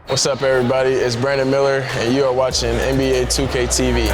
What's up, everybody? It's Brandon Miller, and you are watching NBA 2K TV.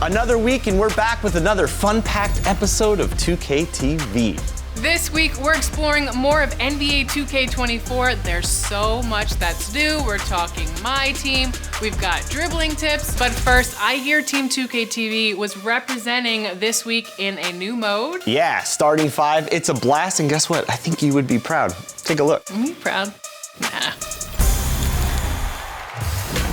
Another week, and we're back with another fun-packed episode of 2K TV. This week, we're exploring more of NBA 2K24. There's so much that's new. We're talking MyTEAM. We've got dribbling tips. But first, I hear Team 2K TV was representing this week in a new mode. Yeah, starting five. It's a blast, and guess what? I think you would be proud. Take a look. Are you proud? Nah.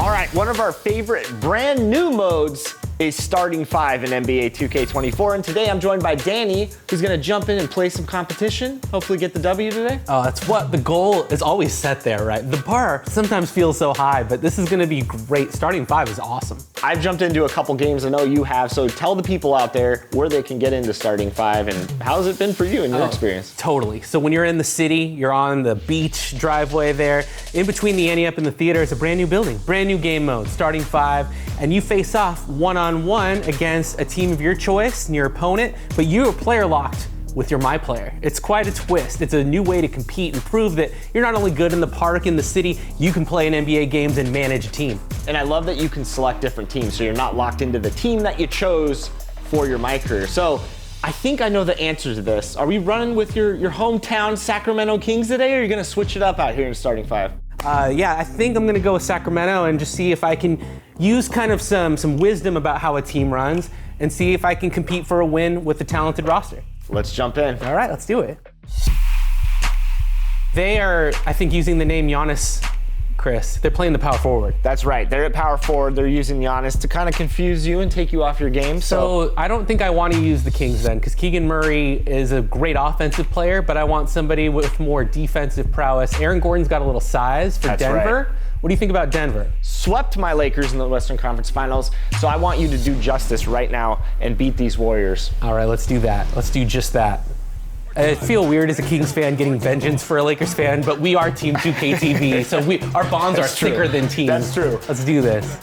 All right, one of our favorite brand new modes is starting five in NBA 2K24, and today I'm joined by Danny, who's gonna jump in and play some competition, hopefully get the W today. Oh, that's what the goal is always set there, right? The bar sometimes feels so high, but this is gonna be great. Starting five is awesome. I've jumped into a couple games, I know you have, so tell the people out there where they can get into starting five, and how's it been for you in your experience? Totally. So when you're in the city, you're on the beach driveway there, in between the Ante Up and the theater is a brand new building, brand new game mode, starting five, and you face off one-on-one against a team of your choice and your opponent, but you are player locked with your MyPlayer. It's quite a twist. It's a new way to compete and prove that you're not only good in the park, in the city, you can play in NBA games and manage a team. And I love that you can select different teams, so you're not locked into the team that you chose for your MyCAREER. So I think I know the answer to this. Are we running with your hometown Sacramento Kings today, or are you gonna switch it up out here in starting five? Yeah, I think I'm gonna go with Sacramento and just see if I can use kind of some wisdom about how a team runs and see if I can compete for a win with a talented roster. Let's jump in. All right, let's do it. They are, I think, using the name Giannis, Chris. They're playing the power forward. That's right, they're at power forward. They're using Giannis to kind of confuse you and take you off your game. So I don't think I want to use the Kings then, because Keegan Murray is a great offensive player, but I want somebody with more defensive prowess. Aaron Gordon's got a little size for Denver. Right. What do you think about Denver? Swept my Lakers in the Western Conference Finals, so I want you to do justice right now and beat these Warriors. All right, let's do that. Let's do just that. I feel weird as a Kings fan getting vengeance for a Lakers fan, but we are Team 2K TV, so our bonds are thicker than teams. That's true. Let's do this.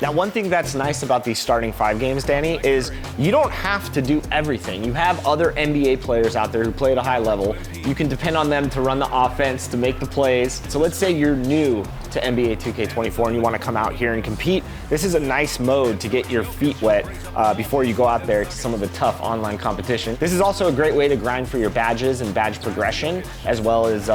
Now, one thing that's nice about these starting five games, Danny, is you don't have to do everything. You have other NBA players out there who play at a high level. You can depend on them to run the offense, to make the plays. So let's say you're new to NBA 2K24 and you want to come out here and compete. This is a nice mode to get your feet wet before you go out there to some of the tough online competition. This is also a great way to grind for your badges and badge progression, as well as,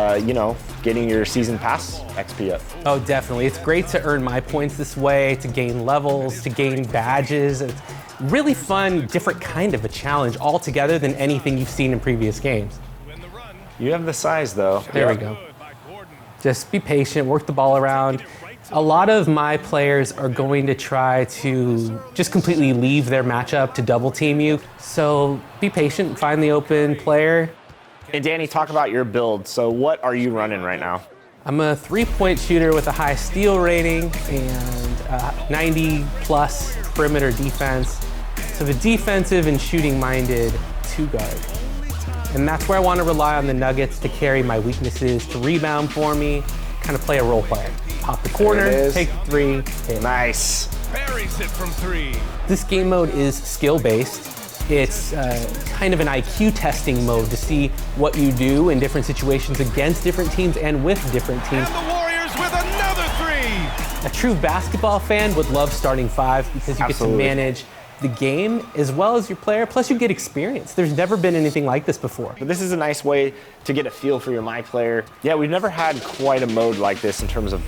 getting your season pass XP up. Oh, definitely. It's great to earn my points this way, to gain levels, to gain badges. It's really fun, different kind of a challenge altogether than anything you've seen in previous games. You have the size, though. There we go. Just be patient, work the ball around. A lot of my players are going to try to just completely leave their matchup to double team you. So be patient, find the open player. And Danny, talk about your build. So what are you running right now? I'm a three-point shooter with a high steal rating and 90 plus perimeter defense. So the defensive and shooting-minded two guard. And that's where I want to rely on the Nuggets to carry my weaknesses, to rebound for me, kind of play a role player. Pop the corner, take three, hit. Nice. Buries it from three. This game mode is skill-based. It's kind of an IQ testing mode to see what you do in different situations against different teams and with different teams. And the Warriors with another three. A true basketball fan would love starting five because you get to manage the game as well as your player, plus you get experience. There's never been anything like this before. But this is a nice way to get a feel for your MyPlayer. Yeah, we've never had quite a mode like this in terms of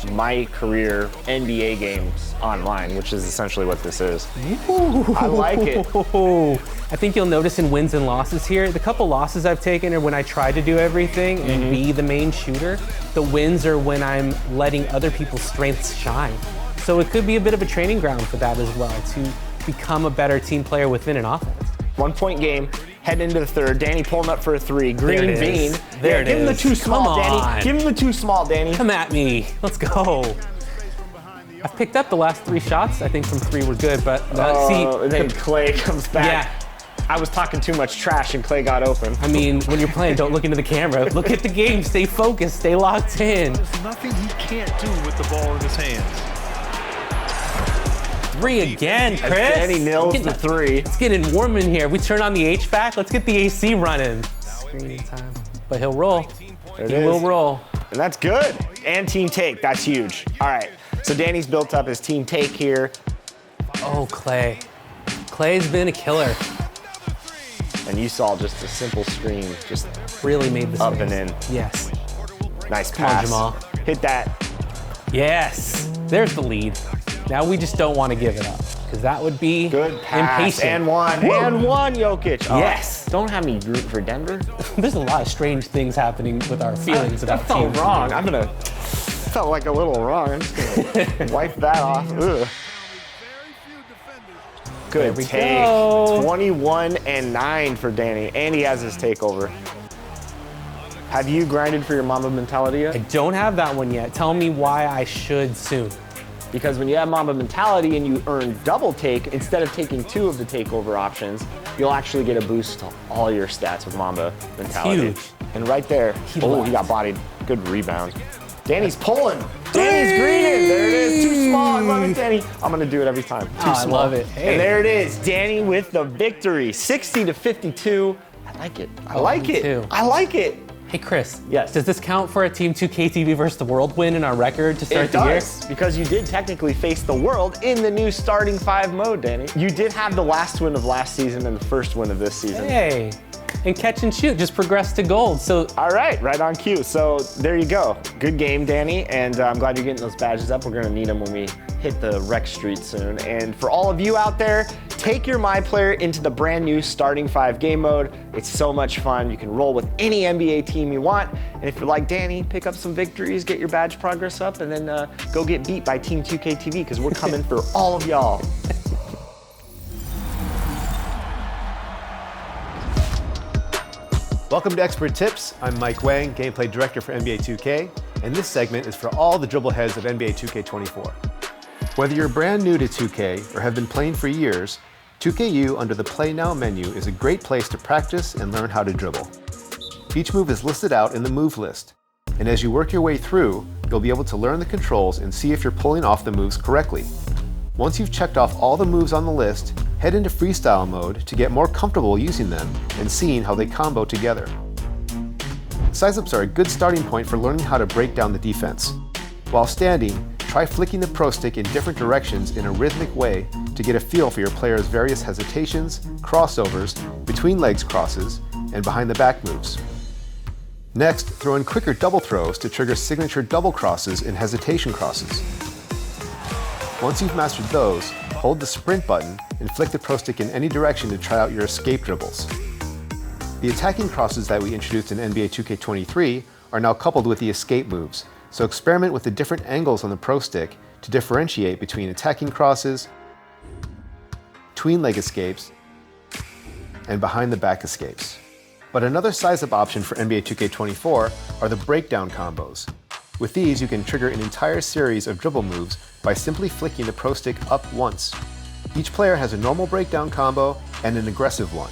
MyCAREER NBA games online, which is essentially what this is. Ooh. I like it. I think you'll notice in wins and losses here, the couple losses I've taken are when I try to do everything and be the main shooter. The wins are when I'm letting other people's strengths shine. So it could be a bit of a training ground for that as well, to become a better team player within an offense. 1 point game, head into the third. Danny pulling up for a three. Green bean. There it is. Give him the too small, Come on. Danny. Give him the too small, Danny. Come at me. Let's go. I've picked up the last three shots. I think from three were good, but and then Clay comes back. Yeah. I was talking too much trash and Clay got open. I mean, when you're playing, don't look into the camera. Look at the game, stay focused, stay locked in. There's nothing he can't do with the ball in his hands. 3 again, Chris. Danny nails the 3. It's getting warm in here. We turn on the HVAC, let's get the AC running. Screening time. But he'll roll. There it He is. will roll. And that's good. And team take, that's huge. All right, so Danny's built up his team take here. Oh, Clay. Clay's been a killer. And you saw just a simple screen, just Really made the up saves. and in. Yes. Nice Come on, pass. Jamal. Hit that. Yes. There's the lead. Now we just don't want to give it up, because that would be Good pass. impatient. And one. And one, Jokic. Oh, Yes. Don't have me root for Denver. There's a lot of strange things happening with our feelings That about felt teams. wrong. I'm gonna. Felt like a little wrong. I'm just gonna wipe that off. Ugh. Good we take. go. 21 and 9 for Danny, and he has his takeover. Have you grinded for your Mamba mentality I yet? don't have that one yet. Tell me why I should soon. Because when you have Mamba mentality and you earn double take, instead of taking 2 of the takeover options, you'll actually get a boost to all your stats with Mamba mentality. huge. And right there, He oh, left. he got bodied. Good rebound. Danny's pulling. Danny's greening. There it is. Too small. I love it, Danny. I'm gonna do it every time. Too Oh, I small. love it. Hey. And there it is. Danny with the victory. 60-52. I like it. I like me it. too. I like it. Hey, Chris. Yes. Does this count for a Team 2K TV versus the World win in our record to start It the year? does, because you did technically face the world in the new starting 5 mode, Danny. You did have the last win of last season and the first win of this season. Hey. And catch and shoot just progressed to gold. So All right, right on cue. So there you go. Good game, Danny, and I'm glad you're getting those badges up. We're gonna need them when we hit the rec street soon. And for all of you out there, take your MyPlayer into the brand new starting 5 game mode. It's so much fun. You can roll with any NBA team you want. And if you're like Danny, pick up some victories, get your badge progress up, and then go get beat by Team 2K TV, because we're coming for all of y'all. Welcome to Expert Tips. I'm Mike Wang, Gameplay Director for NBA 2K, and this segment is for all the dribble heads of NBA 2K24. Whether you're brand new to 2K or have been playing for years, 2KU under the Play Now menu is a great place to practice and learn how to dribble. Each move is listed out in the move list, and as you work your way through, you'll be able to learn the controls and see if you're pulling off the moves correctly. Once you've checked off all the moves on the list, head into freestyle mode to get more comfortable using them and seeing how they combo together. Size-ups are a good starting point for learning how to break down the defense. While standing, try flicking the pro stick in different directions in a rhythmic way to get a feel for your player's various hesitations, crossovers, between legs crosses, and behind the back moves. Next, throw in quicker double throws to trigger signature double crosses and hesitation crosses. Once you've mastered those, hold the sprint button and flick the pro stick in any direction to try out your escape dribbles. The attacking crosses that we introduced in NBA 2K23 are now coupled with the escape moves, so experiment with the different angles on the pro stick to differentiate between attacking crosses, tween leg escapes, and behind the back escapes. But another size-up option for NBA 2K24 are the breakdown combos. With these, you can trigger an entire series of dribble moves by simply flicking the pro stick up once. Each player has a normal breakdown combo and an aggressive one.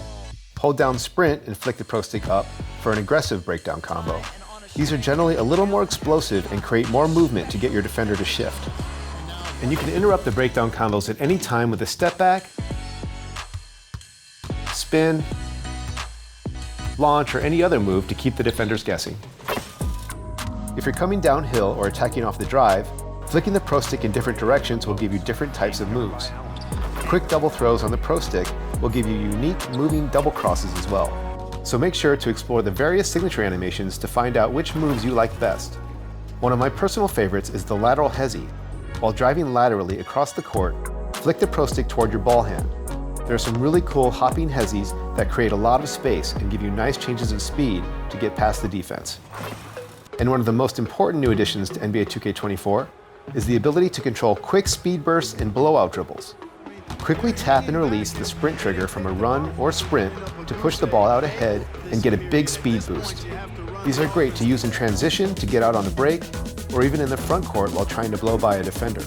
Hold down sprint and flick the pro stick up for an aggressive breakdown combo. These are generally a little more explosive and create more movement to get your defender to shift. And you can interrupt the breakdown combos at any time with a step back, spin, launch, or any other move to keep the defenders guessing. If you're coming downhill or attacking off the drive, flicking the pro stick in different directions will give you different types of moves. Quick double throws on the pro stick will give you unique moving double crosses as well. So make sure to explore the various signature animations to find out which moves you like best. One of my personal favorites is the lateral hezi. While driving laterally across the court, flick the pro stick toward your ball hand. There are some really cool hopping hezis that create a lot of space and give you nice changes of speed to get past the defense. And one of the most important new additions to NBA 2K24 is the ability to control quick speed bursts and blowout dribbles. Quickly tap and release the sprint trigger from a run or sprint to push the ball out ahead and get a big speed boost. These are great to use in transition to get out on the break, or even in the front court while trying to blow by a defender.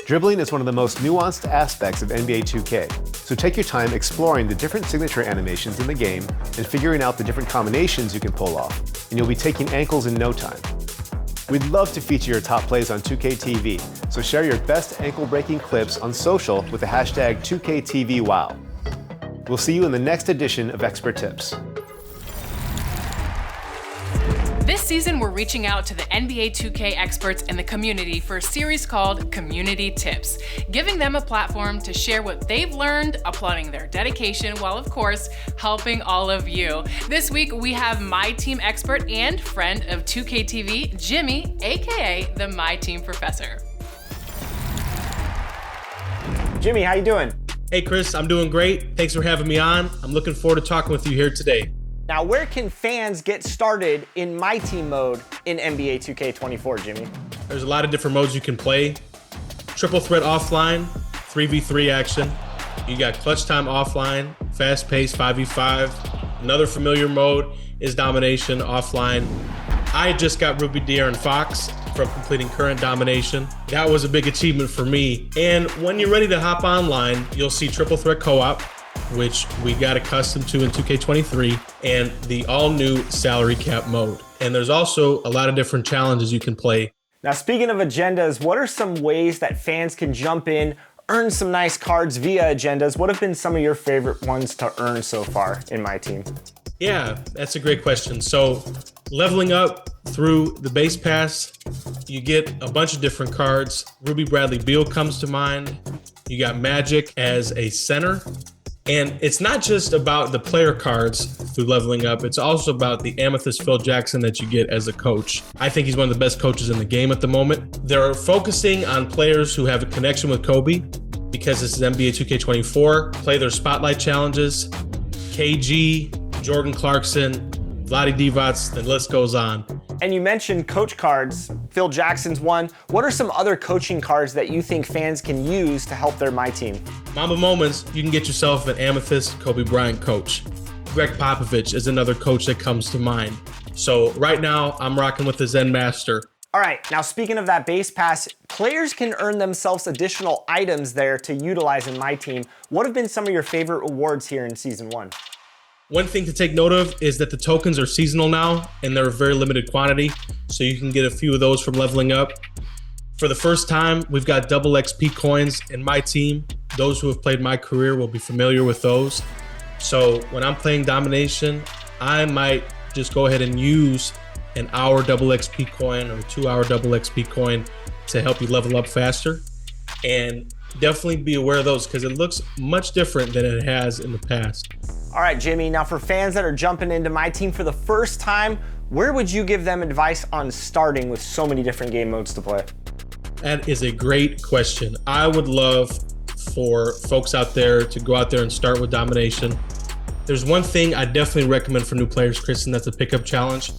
Dribbling is one of the most nuanced aspects of NBA 2K, so take your time exploring the different signature animations in the game and figuring out the different combinations you can pull off, and you'll be taking ankles in no time. We'd love to feature your top plays on 2K TV, so share your best ankle-breaking clips on social with the hashtag 2KTVWow. We'll see you in the next edition of Expert Tips. This season, we're reaching out to the NBA 2K experts in the community for a series called Community Tips, giving them a platform to share what they've learned, applauding their dedication, while of course, helping all of you. This week, we have MyTEAM expert and friend of 2K TV, Jimmy, AKA the MyTEAM Professor. Jimmy, how you doing? Hey Chris, I'm doing great. Thanks for having me on. I'm looking forward to talking with you here today. Now, where can fans get started in MyTEAM mode in NBA 2K24, Jimmy? There's a lot of different modes you can play. Triple threat offline, 3v3 action. You got clutch time offline, fast pace 5v5. Another familiar mode is domination offline. I just got Ruby De'Aaron Fox from completing current domination. That was a big achievement for me. And when you're ready to hop online, you'll see triple threat co-op, which we got accustomed to in 2K23, and the all-new salary cap mode. And there's also a lot of different challenges you can play. Now, speaking of agendas, what are some ways that fans can jump in, earn some nice cards via agendas? What have been some of your favorite ones to earn so far in MyTEAM? Yeah, that's a great question. So leveling up through the base pass, you get a bunch of different cards. Ruby Bradley Beal comes to mind. You got Magic as a center. And it's not just about the player cards through leveling up, it's also about the Amethyst Phil Jackson that you get as a coach. I think he's one of the best coaches in the game at the moment. They're focusing on players who have a connection with Kobe because this is NBA 2K24, play their spotlight challenges. KG, Jordan Clarkson, Vlade Divac, the list goes on. And you mentioned coach cards. Phil Jackson's one. What are some other coaching cards that you think fans can use to help their MyTEAM? Mamba Moments, you can get yourself an Amethyst Kobe Bryant coach. Greg Popovich is another coach that comes to mind. So right now, I'm rocking with the Zen Master. All right, now speaking of that base pass, players can earn themselves additional items there to utilize in MyTEAM. What have been some of your favorite rewards here in Season 1? One thing to take note of is that the tokens are seasonal now, and they're a very limited quantity, so you can get a few of those from leveling up. For the first time, we've got double XP coins in MyTEAM. Those who have played MyCAREER will be familiar with those. So when I'm playing domination, I might just go ahead and use an hour double XP coin or a 2 hour double XP coin to help you level up faster. And definitely be aware of those because it looks much different than it has in the past. All right, Jimmy, now for fans that are jumping into MyTEAM for the first time, where would you give them advice on starting with so many different game modes to play? That is a great question. I would love for folks out there to go out there and start with domination. There's one thing I definitely recommend for new players, Chris, and that's a pickup challenge.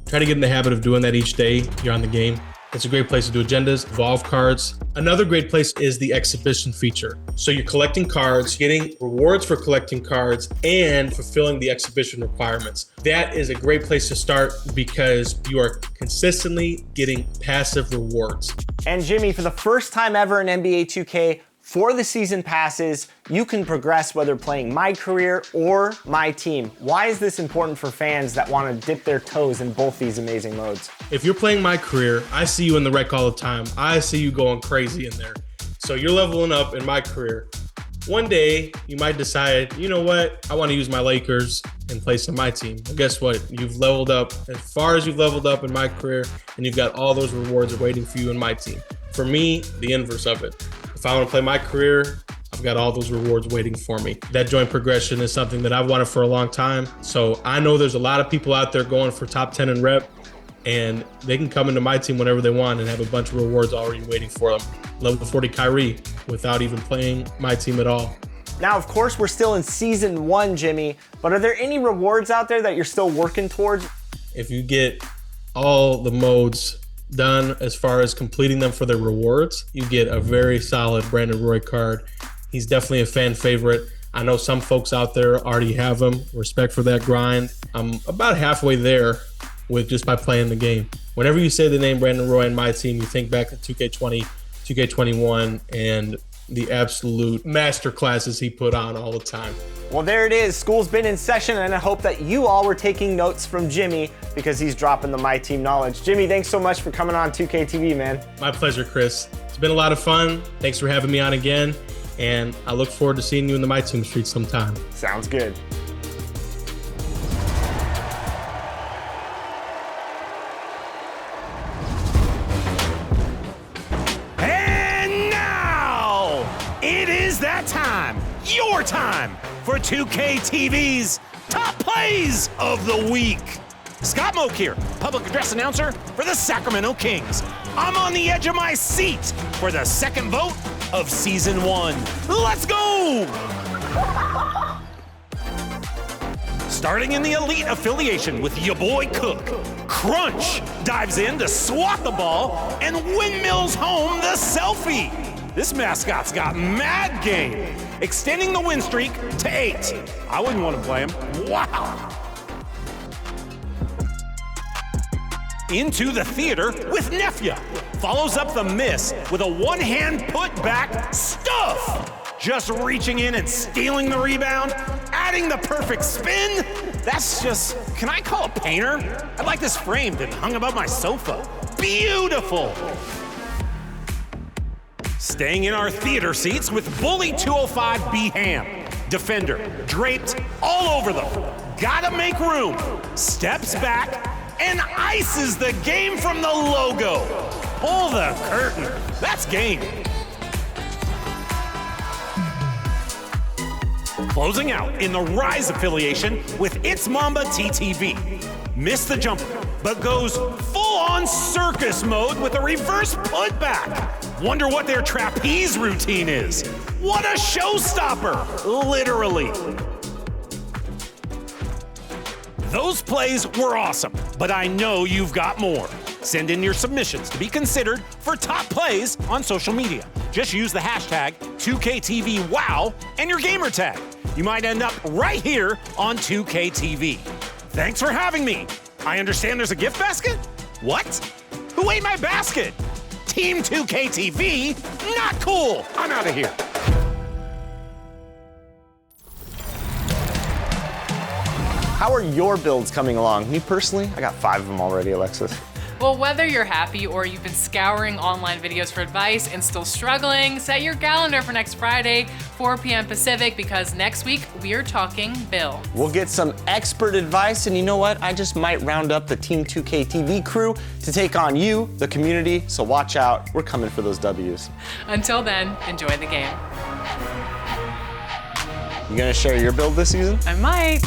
Try to get in the habit of doing that each day you're on the game. It's a great place to do agendas, evolve cards. Another great place is the exhibition feature. So you're collecting cards, getting rewards for collecting cards, and fulfilling the exhibition requirements. That is a great place to start because you are consistently getting passive rewards. And Jimmy, for the first time ever in NBA 2K, for the season passes, you can progress whether playing MyCAREER or MyTEAM. Why is this important for fans that want to dip their toes in both these amazing modes? If you're playing MyCAREER, I see you in the rec all the time. I see you going crazy in there. So you're leveling up in MyCAREER. One day, you might decide, you know what? I want to use my Lakers and play some MyTEAM. Well, guess what? You've leveled up as far as you've leveled up in MyCAREER, and you've got all those rewards waiting for you in MyTEAM. For me, the inverse of it. If I want to play MyCAREER, I've got all those rewards waiting for me. That joint progression is something that I've wanted for a long time. So I know there's a lot of people out there going for top 10 in rep, and they can come into MyTEAM whenever they want and have a bunch of rewards already waiting for them. Level 40 Kyrie without even playing MyTEAM at all. Now, of course, we're still in Season 1, Jimmy, but are there any rewards out there that you're still working towards? If you get all the modes done as far as completing them for their rewards, you get a very solid Brandon Roy card. He's definitely a fan favorite. I know some folks out there already have him. Respect for that grind. I'm about halfway there with just by playing the game. Whenever you say the name Brandon Roy in MyTEAM, you think back to 2K20 2K21 and the absolute master classes he put on all the time. Well, there it is. School's been in session, and I hope that you all were taking notes from Jimmy because he's dropping the MyTEAM knowledge. Jimmy, thanks so much for coming on 2K TV, man. My pleasure, Chris. It's been a lot of fun. Thanks for having me on again, and I look forward to seeing you in the MyTEAM streets sometime. Sounds good. And now, it is that time, your time, for 2K TV's Top Plays of the Week. Scott Moak here, public address announcer for the Sacramento Kings. I'm on the edge of my seat for the second vote of Season 1. Let's go! Starting in the elite affiliation with your boy Cook, Crunch dives in to swat the ball and windmills home the selfie. This mascot's got mad game, extending the win streak to 8. I wouldn't want to play him. Wow. Into the theater with Nefya. Follows up the miss with a one-hand putback stuff. Just reaching in and stealing the rebound, adding the perfect spin. That's just, can I call a painter? I'd like this framed and hung above my sofa. Beautiful. Staying in our theater seats with Bully 205 B Ham. Defender, draped all over them. Gotta make room. Steps back and ices the game from the logo. Pull the curtain. That's game. Closing out in the Rise affiliation with It's Mamba TTV. Missed the jumper, but goes full-on circus mode with a reverse putback. Wonder what their trapeze routine is. What a showstopper, literally. Those plays were awesome, but I know you've got more. Send in your submissions to be considered for top plays on social media. Just use the hashtag 2KTVWOW and your gamer tag. You might end up right here on 2KTV. Thanks for having me. I understand there's a gift basket? What? Who ate my basket? Team 2KTV? Not cool. I'm out of here. How are your builds coming along? Me personally, I got 5 of them already, Alexis. Well, whether you're happy or you've been scouring online videos for advice and still struggling, set your calendar for next Friday, 4 p.m. Pacific, because next week we are talking builds. We'll get some expert advice, and you know what? I just might round up the Team 2K TV crew to take on you, the community, so watch out. We're coming for those W's. Until then, enjoy the game. You gonna share your build this season? I might.